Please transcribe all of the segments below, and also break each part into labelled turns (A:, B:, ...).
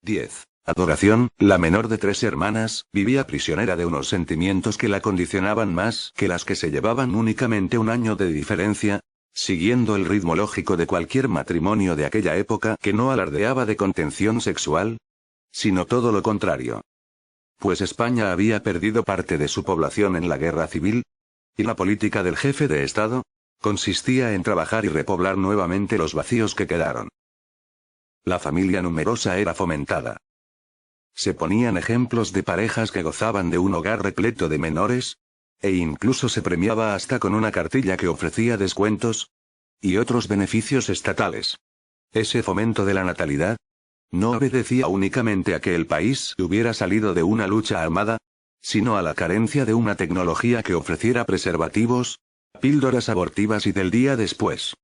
A: 10. Adoración, la menor de 3 hermanas, vivía prisionera de unos sentimientos que la condicionaban más que las que se llevaban únicamente un año de diferencia, siguiendo el ritmo lógico de cualquier matrimonio de aquella época que no alardeaba de contención sexual, sino todo lo contrario. Pues España había perdido parte de su población en la guerra civil, y la política del jefe de Estado consistía en trabajar y repoblar nuevamente los vacíos que quedaron. La familia numerosa era fomentada. Se ponían ejemplos de parejas que gozaban de un hogar repleto de menores, e incluso se premiaba hasta con una cartilla que ofrecía descuentos y otros beneficios estatales. Ese fomento de la natalidad no obedecía únicamente a que el país hubiera salido de una lucha armada, sino a la carencia de una tecnología que ofreciera preservativos, píldoras abortivas y del día después.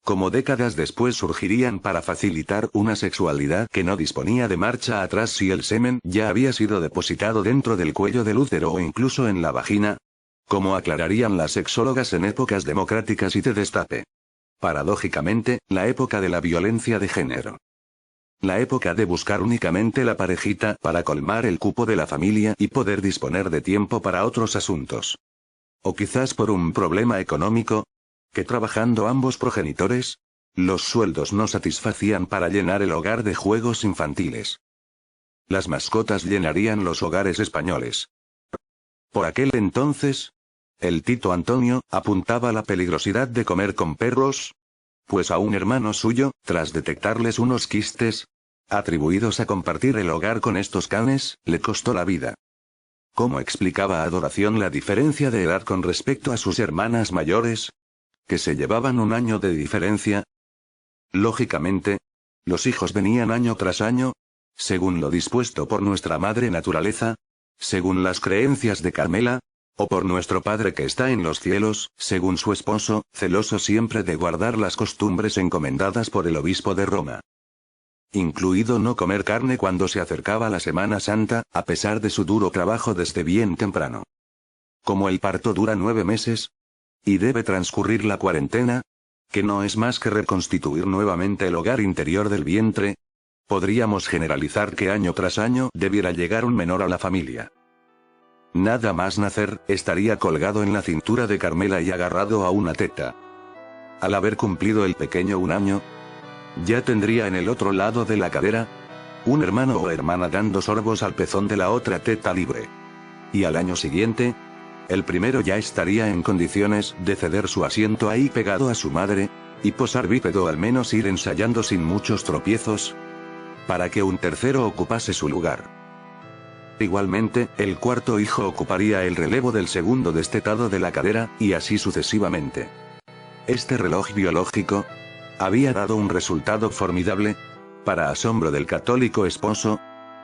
A: Como décadas después surgirían para facilitar una sexualidad que no disponía de marcha atrás si el semen ya había sido depositado dentro del cuello del útero o incluso en la vagina, como aclararían las sexólogas en épocas democráticas y de destape. Paradójicamente, la época de la violencia de género. La época de buscar únicamente la parejita para colmar el cupo de la familia y poder disponer de tiempo para otros asuntos. O quizás por un problema económico, que trabajando ambos progenitores, los sueldos no satisfacían para llenar el hogar de juegos infantiles. Las mascotas llenarían los hogares españoles. Por aquel entonces, el Tito Antonio apuntaba la peligrosidad de comer con perros, pues a un hermano suyo, tras detectarles unos quistes, atribuidos a compartir el hogar con estos canes, le costó la vida. ¿Cómo explicaba Adoración la diferencia de edad con respecto a sus hermanas mayores, que se llevaban un año de diferencia? Lógicamente, los hijos venían año tras año, según lo dispuesto por nuestra madre naturaleza, según las creencias de Carmela, o por nuestro Padre que está en los cielos, según su esposo, celoso siempre de guardar las costumbres encomendadas por el obispo de Roma. Incluido no comer carne cuando se acercaba la Semana Santa, a pesar de su duro trabajo desde bien temprano. Como el parto dura 9 meses, y debe transcurrir la cuarentena, que no es más que reconstituir nuevamente el hogar interior del vientre, podríamos generalizar que año tras año debiera llegar un menor a la familia. Nada más nacer, estaría colgado en la cintura de Carmela y agarrado a una teta. Al haber cumplido el pequeño un año, ya tendría en el otro lado de la cadera un hermano o hermana dando sorbos al pezón de la otra teta libre. Y al año siguiente, el primero ya estaría en condiciones de ceder su asiento ahí pegado a su madre, y posar bípedo, al menos ir ensayando sin muchos tropiezos, para que un tercero ocupase su lugar. Igualmente, el cuarto hijo ocuparía el relevo del segundo destetado de la cadera, y así sucesivamente. Este reloj biológico había dado un resultado formidable, para asombro del católico esposo,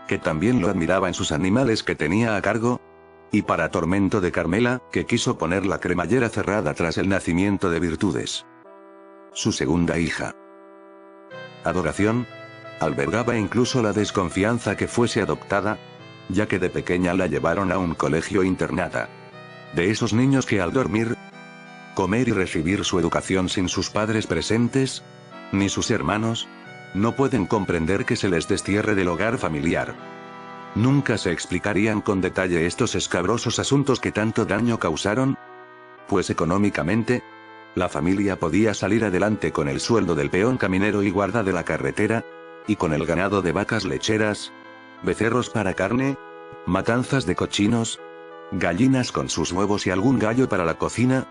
A: que también lo admiraba en sus animales que tenía a cargo, y para tormento de Carmela, que quiso poner la cremallera cerrada tras el nacimiento de Virtudes, su segunda hija. Adoración albergaba incluso la desconfianza que fuese adoptada, ya que de pequeña la llevaron a un colegio internada. De esos niños que al dormir, comer y recibir su educación sin sus padres presentes, ni sus hermanos, no pueden comprender que se les destierre del hogar familiar. Nunca se explicarían con detalle estos escabrosos asuntos que tanto daño causaron, pues económicamente, la familia podía salir adelante con el sueldo del peón caminero y guarda de la carretera, y con el ganado de vacas lecheras, becerros para carne, matanzas de cochinos, gallinas con sus huevos y algún gallo para la cocina,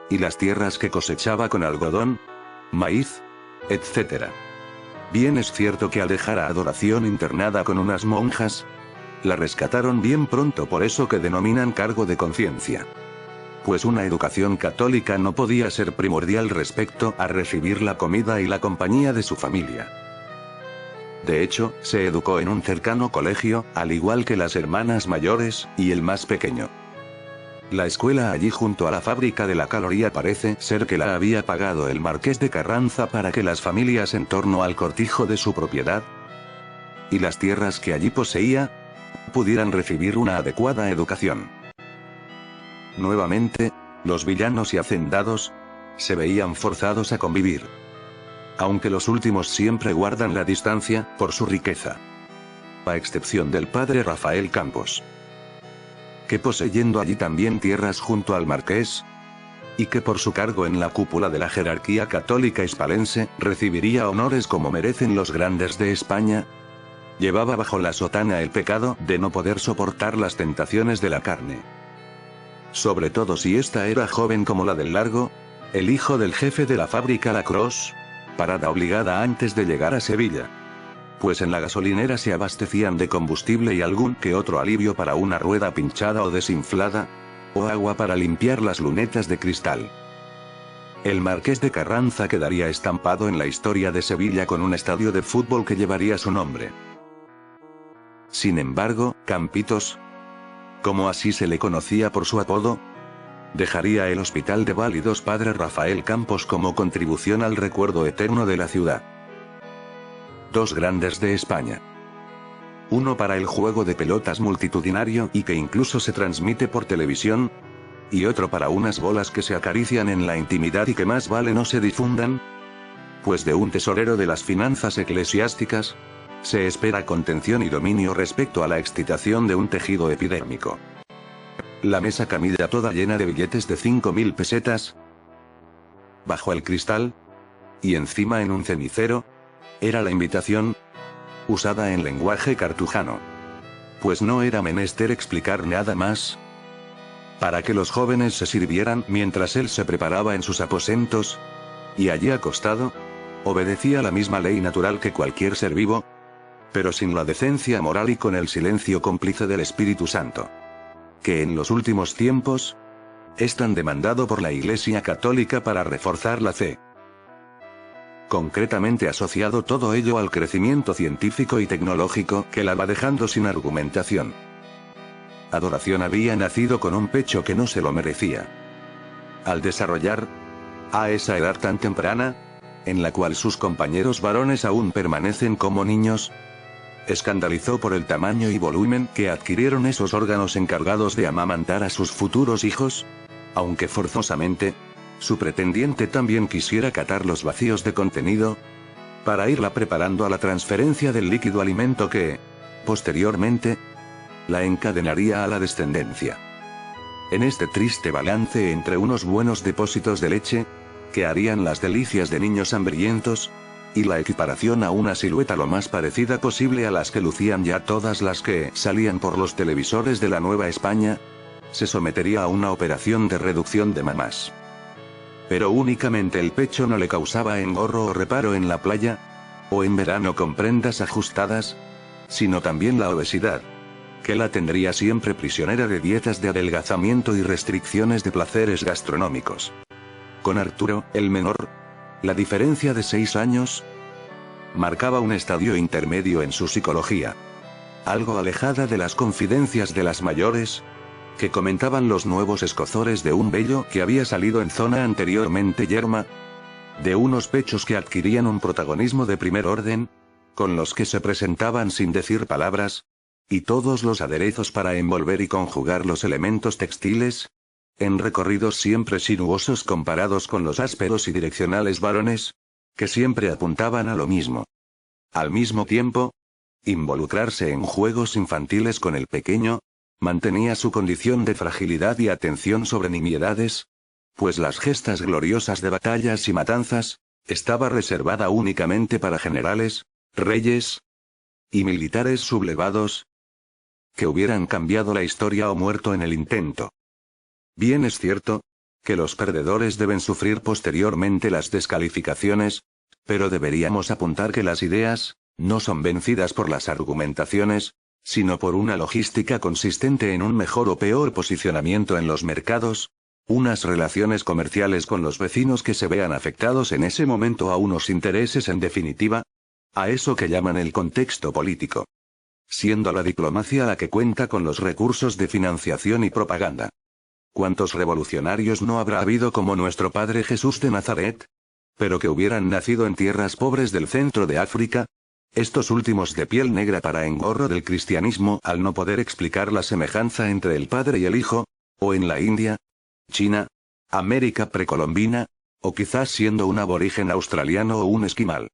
A: y las tierras que cosechaba con algodón, maíz, etc. Bien es cierto que al dejar a Adoración internada con unas monjas, la rescataron bien pronto por eso que denominan cargo de conciencia. Pues una educación católica no podía ser primordial respecto a recibir la comida y la compañía de su familia. De hecho, se educó en un cercano colegio, al igual que las hermanas mayores, y el más pequeño. La escuela allí junto a la fábrica de la caloría parece ser que la había pagado el marqués de Carranza para que las familias en torno al cortijo de su propiedad, y las tierras que allí poseía, pudieran recibir una adecuada educación. Nuevamente, los villanos y hacendados se veían forzados a convivir. Aunque los últimos siempre guardan la distancia, por su riqueza. a excepción del padre Rafael Campos, que poseyendo allí también tierras junto al marqués, y que por su cargo en la cúpula de la jerarquía católica hispalense, recibiría honores como merecen los grandes de España, llevaba bajo la sotana el pecado de no poder soportar las tentaciones de la carne. Sobre todo si ésta era joven como la del Largo, el hijo del jefe de la fábrica Lacrosse, parada obligada antes de llegar a Sevilla. Pues en la gasolinera se abastecían de combustible y algún que otro alivio para una rueda pinchada o desinflada, o agua para limpiar las lunetas de cristal. El Marqués de Carranza quedaría estampado en la historia de Sevilla con un estadio de fútbol que llevaría su nombre. Sin embargo, Campitos, como así se le conocía por su apodo, dejaría el Hospital de Válidos Padre Rafael Campos como contribución al recuerdo eterno de la ciudad. Dos grandes de España. Uno para el juego de pelotas multitudinario y que incluso se transmite por televisión, y otro para unas bolas que se acarician en la intimidad y que más vale no se difundan, pues de un tesorero de las finanzas eclesiásticas, se espera contención y dominio respecto a la excitación de un tejido epidérmico. La mesa camilla toda llena de billetes de 5.000 pesetas, bajo el cristal, y encima en un cenicero, era la invitación, usada en lenguaje cartujano. Pues no era menester explicar nada más, para que los jóvenes se sirvieran mientras él se preparaba en sus aposentos, y allí acostado, obedecía la misma ley natural que cualquier ser vivo, pero sin la decencia moral y con el silencio cómplice del Espíritu Santo, que en los últimos tiempos es tan demandado por la Iglesia Católica para reforzar la fe. Concretamente asociado todo ello al crecimiento científico y tecnológico que la va dejando sin argumentación. Adoración había nacido con un pecho que no se lo merecía. Al desarrollar, a esa edad tan temprana, en la cual sus compañeros varones aún permanecen como niños, escandalizó por el tamaño y volumen que adquirieron esos órganos encargados de amamantar a sus futuros hijos, aunque forzosamente, su pretendiente también quisiera catar los vacíos de contenido, para irla preparando a la transferencia del líquido alimento que, posteriormente, la encadenaría a la descendencia. En este triste balance entre unos buenos depósitos de leche, que harían las delicias de niños hambrientos, y la equiparación a una silueta lo más parecida posible a las que lucían ya todas las que salían por los televisores de la Nueva España, se sometería a una operación de reducción de mamas. Pero únicamente el pecho no le causaba engorro o reparo en la playa, o en verano con prendas ajustadas, sino también la obesidad, que la tendría siempre prisionera de dietas de adelgazamiento y restricciones de placeres gastronómicos. Con Arturo, el menor, la diferencia de 6 años marcaba un estadio intermedio en su psicología, algo alejada de las confidencias de las mayores, que comentaban los nuevos escozores de un vello que había salido en zona anteriormente yerma, de unos pechos que adquirían un protagonismo de primer orden, con los que se presentaban sin decir palabras, y todos los aderezos para envolver y conjugar los elementos textiles, en recorridos siempre sinuosos comparados con los ásperos y direccionales varones, que siempre apuntaban a lo mismo. Al mismo tiempo, involucrarse en juegos infantiles con el pequeño, mantenía su condición de fragilidad y atención sobre nimiedades, pues las gestas gloriosas de batallas y matanzas, estaba reservada únicamente para generales, reyes y militares sublevados, que hubieran cambiado la historia o muerto en el intento. Bien es cierto, que los perdedores deben sufrir posteriormente las descalificaciones, pero deberíamos apuntar que las ideas, no son vencidas por las argumentaciones, sino por una logística consistente en un mejor o peor posicionamiento en los mercados, unas relaciones comerciales con los vecinos que se vean afectados en ese momento a unos intereses en definitiva, a eso que llaman el contexto político. Siendo la diplomacia la que cuenta con los recursos de financiación y propaganda. ¿Cuántos revolucionarios no habrá habido como nuestro Padre Jesús de Nazaret? Pero que hubieran nacido en tierras pobres del centro de África, estos últimos de piel negra para engorro del cristianismo al no poder explicar la semejanza entre el Padre y el Hijo, o en la India, China, América precolombina, o quizás siendo un aborigen australiano o un esquimal.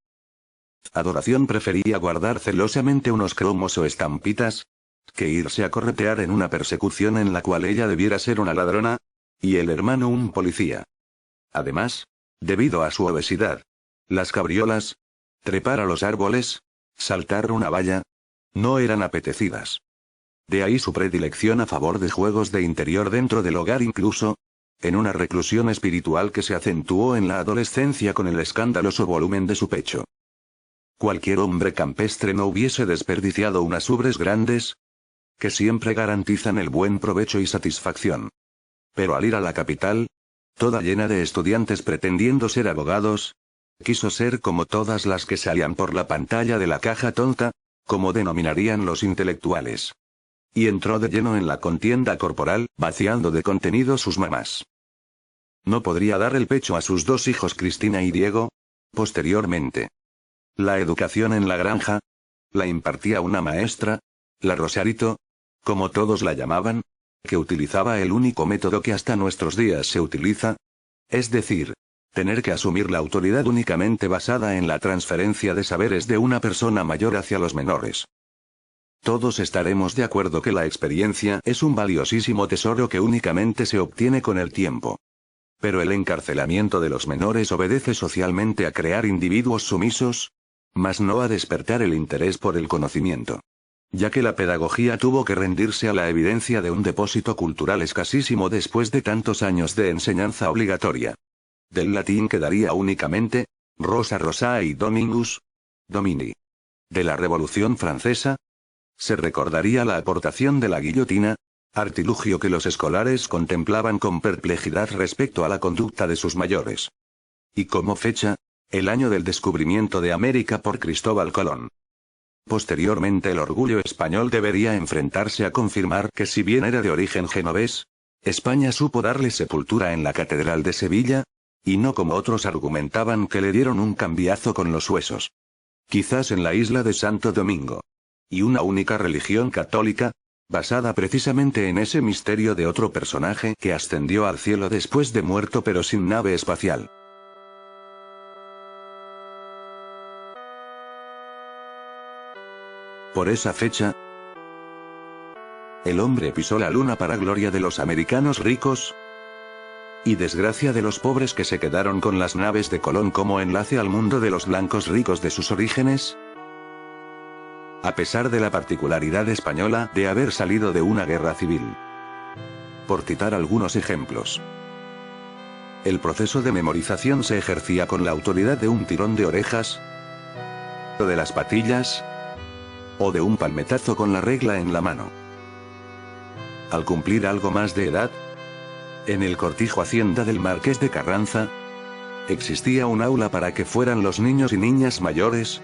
A: Adoración prefería guardar celosamente unos cromos o estampitas, que irse a corretear en una persecución en la cual ella debiera ser una ladrona, y el hermano un policía. Además, debido a su obesidad, las cabriolas, trepar a los árboles, saltar una valla, no eran apetecidas. De ahí su predilección a favor de juegos de interior dentro del hogar, incluso en una reclusión espiritual que se acentuó en la adolescencia con el escandaloso volumen de su pecho. Cualquier hombre campestre no hubiese desperdiciado unas ubres grandes, que siempre garantizan el buen provecho y satisfacción. Pero al ir a la capital, toda llena de estudiantes pretendiendo ser abogados, quiso ser como todas las que salían por la pantalla de la caja tonta, como denominarían los intelectuales. Y entró de lleno en la contienda corporal, vaciando de contenido sus mamás. No podría dar el pecho a sus dos hijos Cristina y Diego, posteriormente. La educación en la granja la impartía una maestra, la Rosarito, como todos la llamaban, que utilizaba el único método que hasta nuestros días se utiliza, es decir, tener que asumir la autoridad únicamente basada en la transferencia de saberes de una persona mayor hacia los menores. Todos estaremos de acuerdo que la experiencia es un valiosísimo tesoro que únicamente se obtiene con el tiempo. Pero el encarcelamiento de los menores obedece socialmente a crear individuos sumisos, mas no a despertar el interés por el conocimiento. Ya que la pedagogía tuvo que rendirse a la evidencia de un depósito cultural escasísimo después de tantos años de enseñanza obligatoria. Del latín quedaría únicamente Rosa Rosae y Dominus Domini. De la Revolución Francesa se recordaría la aportación de la guillotina, artilugio que los escolares contemplaban con perplejidad respecto a la conducta de sus mayores. Y como fecha, el año del descubrimiento de América por Cristóbal Colón. Posteriormente el orgullo español debería enfrentarse a confirmar que si bien era de origen genovés, España supo darle sepultura en la Catedral de Sevilla, y no como otros argumentaban que le dieron un cambiazo con los huesos. Quizás en la isla de Santo Domingo. Y una única religión católica, basada precisamente en ese misterio de otro personaje que ascendió al cielo después de muerto pero sin nave espacial. Por esa fecha, el hombre pisó la luna para gloria de los americanos ricos y desgracia de los pobres que se quedaron con las naves de Colón como enlace al mundo de los blancos ricos de sus orígenes. A pesar de la particularidad española de haber salido de una guerra civil. Por citar algunos ejemplos. El proceso de memorización se ejercía con la autoridad de un tirón de orejas, o de las patillas, o de un palmetazo con la regla en la mano. Al cumplir algo más de edad, en el cortijo Hacienda del Marqués de Carranza, existía un aula para que fueran los niños y niñas mayores,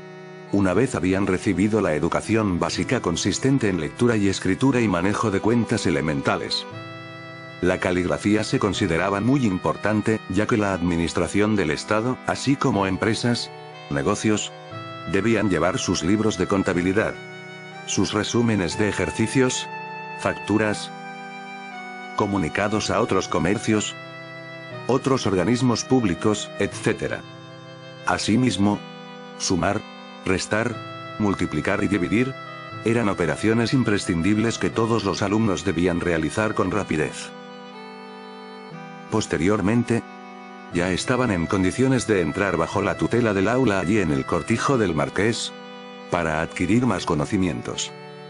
A: una vez habían recibido la educación básica consistente en lectura y escritura y manejo de cuentas elementales. La caligrafía se consideraba muy importante, ya que la administración del Estado, así como empresas, negocios, debían llevar sus libros de contabilidad, sus resúmenes de ejercicios, facturas, comunicados a otros comercios, otros organismos públicos, etc. Asimismo, sumar, restar, multiplicar y dividir, eran operaciones imprescindibles que todos los alumnos debían realizar con rapidez. Posteriormente, ya estaban en condiciones de entrar bajo la tutela del aula allí en el cortijo del Marqués, para adquirir más conocimientos.